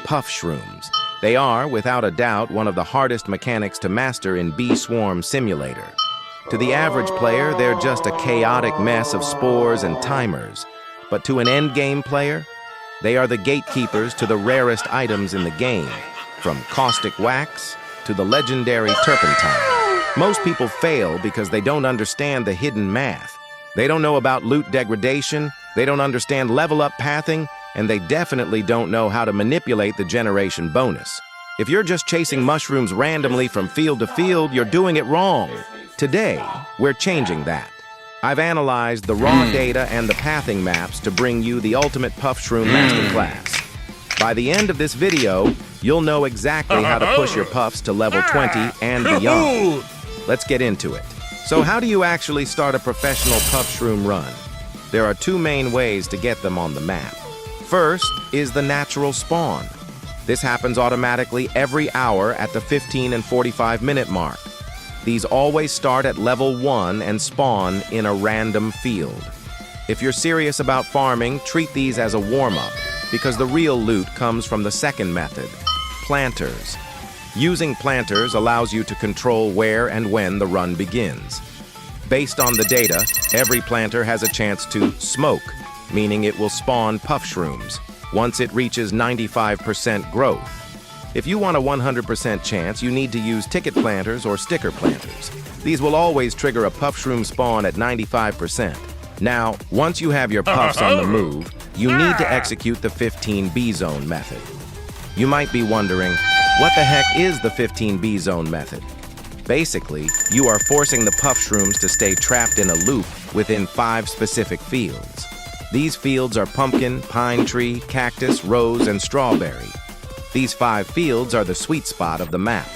Puffshrooms. They are, without a doubt, one of the hardest mechanics to master in beeswarmsimulator. To the average player, they're just a chaotic mess of spores and timers. But to an endgame player, they are the gatekeepers to the rarest items in the game, from caustic wax to the legendary turpentine. Most people fail because they don't understand the hidden math. They don't know about loot degradation, they don't understand level up pathing, and they definitely don't know how to manipulate the generation bonus. If you're just chasing mushrooms randomly from field to field, you're doing it wrong. Today, we're changing that. I've analyzed the raw data and the pathing maps to bring you the ultimate Puffshroom masterclass. By the end of this video, you'll know exactly how to push your puffs to level 20 and beyond. Let's get into it. So how do you actually start a professional Puffshroom run? There are two main ways to get them on the map. First is the natural spawn. This happens automatically every hour at the 15 and 45-minute mark. These always start at level 1 and spawn in a random field. If you're serious about farming, treat these as a warm-up, because the real loot comes from the second method, planters. Using planters allows you to control where and when the run begins. Based on the data, every planter has a chance to smoke, meaning it will spawn Puffshrooms once it reaches 95% growth. If you want a 100% chance, you need to use ticket planters or sticker planters. These will always trigger a Puffshroom spawn at 95%. Now, once you have your puffs on the move, you need to execute the 15B zone method. You might be wondering, what the heck is the 15B zone method? Basically, you are forcing the Puffshrooms to stay trapped in a loop within 5 specific fields. These fields are pumpkin, pine tree, cactus, rose, and strawberry. These 5 fields are the sweet spot of the map.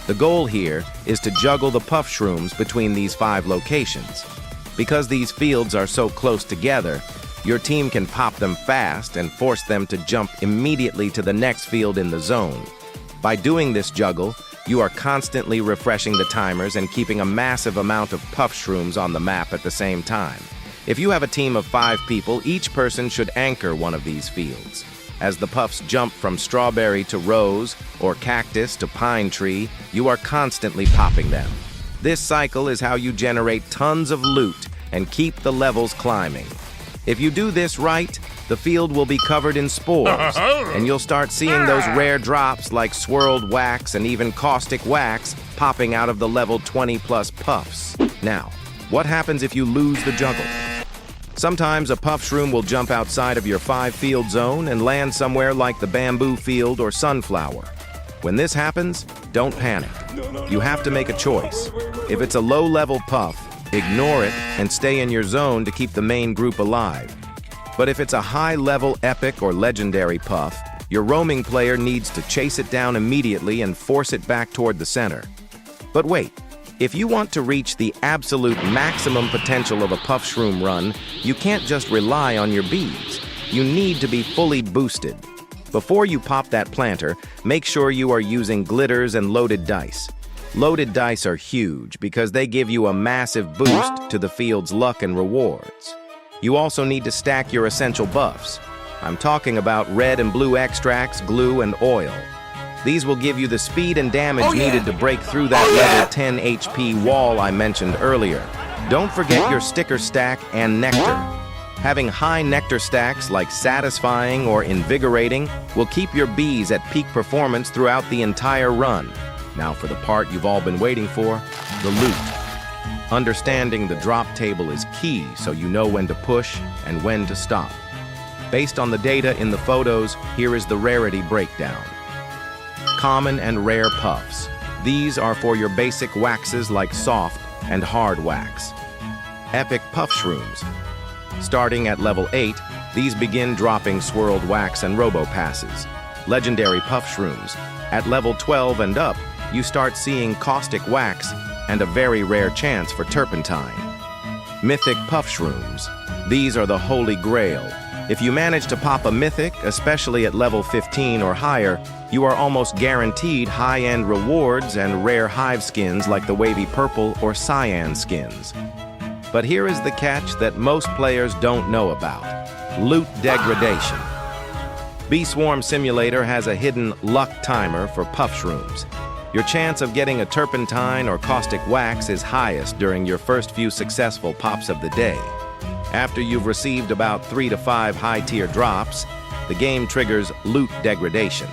The goal here is to juggle the Puffshrooms between these 5 locations. Because these fields are so close together, your team can pop them fast and force them to jump immediately to the next field in the zone. By doing this juggle, you are constantly refreshing the timers and keeping a massive amount of Puffshrooms on the map at the same time. If you have a team of 5 people, each person should anchor one of these fields. As the puffs jump from strawberry to rose or cactus to pine tree, you are constantly popping them. This cycle is how you generate tons of loot and keep the levels climbing. If you do this right, the field will be covered in spores, and you'll start seeing those rare drops like swirled wax and even caustic wax popping out of the level 20+ puffs. Now, what happens if you lose the juggle? Sometimes a Puffshroom will jump outside of your 5-field zone and land somewhere like the bamboo field or sunflower. When this happens, don't panic. You have to make a choice. If it's a low-level puff, ignore it and stay in your zone to keep the main group alive. But if it's a high-level epic or legendary puff, your roaming player needs to chase it down immediately and force it back toward the center. But wait, if you want to reach the absolute maximum potential of a Puffshroom run, you can't just rely on your bees. You need to be fully boosted. Before you pop that planter, make sure you are using glitters and loaded dice. Loaded dice are huge because they give you a massive boost to the field's luck and rewards. You also need to stack your essential buffs. I'm talking about red and blue extracts, glue, and oil. These will give you the speed and damage needed to break through that level 10 HP wall I mentioned earlier. Don't forget your sticker stack and nectar. Having high nectar stacks like satisfying or invigorating will keep your bees at peak performance throughout the entire run. Now for the part you've all been waiting for, the loot. Understanding the drop table is key so you know when to push and when to stop. Based on the data in the photos, here is the rarity breakdown. Common and rare puffs. These are for your basic waxes like soft and hard wax. Epic Puffshrooms. Starting at level 8, these begin dropping swirled wax and robo-passes. Legendary Puffshrooms. At level 12 and up, you start seeing caustic wax and a very rare chance for turpentine. Mythic Puffshrooms. These are the holy grail. If you manage to pop a mythic, especially at level 15 or higher, you are almost guaranteed high-end rewards and rare hive skins like the wavy purple or cyan skins. But here is the catch that most players don't know about: loot degradation. Bee Swarm Simulator has a hidden luck timer for Puffshrooms. Your chance of getting a turpentine or caustic wax is highest during your first few successful pops of the day. After you've received about 3 to 5 high-tier drops, the game triggers loot degradation.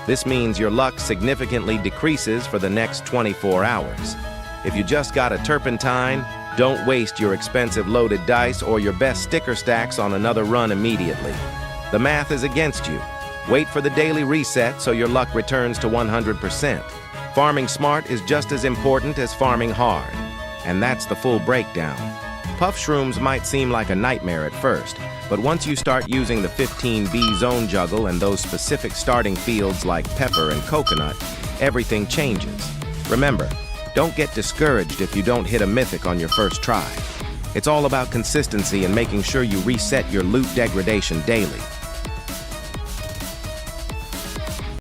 This means your luck significantly decreases for the next 24 hours. If you just got a turpentine, don't waste your expensive loaded dice or your best sticker stacks on another run immediately. The math is against you. Wait for the daily reset so your luck returns to 100%. Farming smart is just as important as farming hard. And that's the full breakdown. Puffshrooms might seem like a nightmare at first, but once you start using the 15 bee zone juggle and those specific starting fields like pepper and coconut, everything changes. Remember, don't get discouraged if you don't hit a mythic on your first try. It's all about consistency and making sure you reset your loot degradation daily.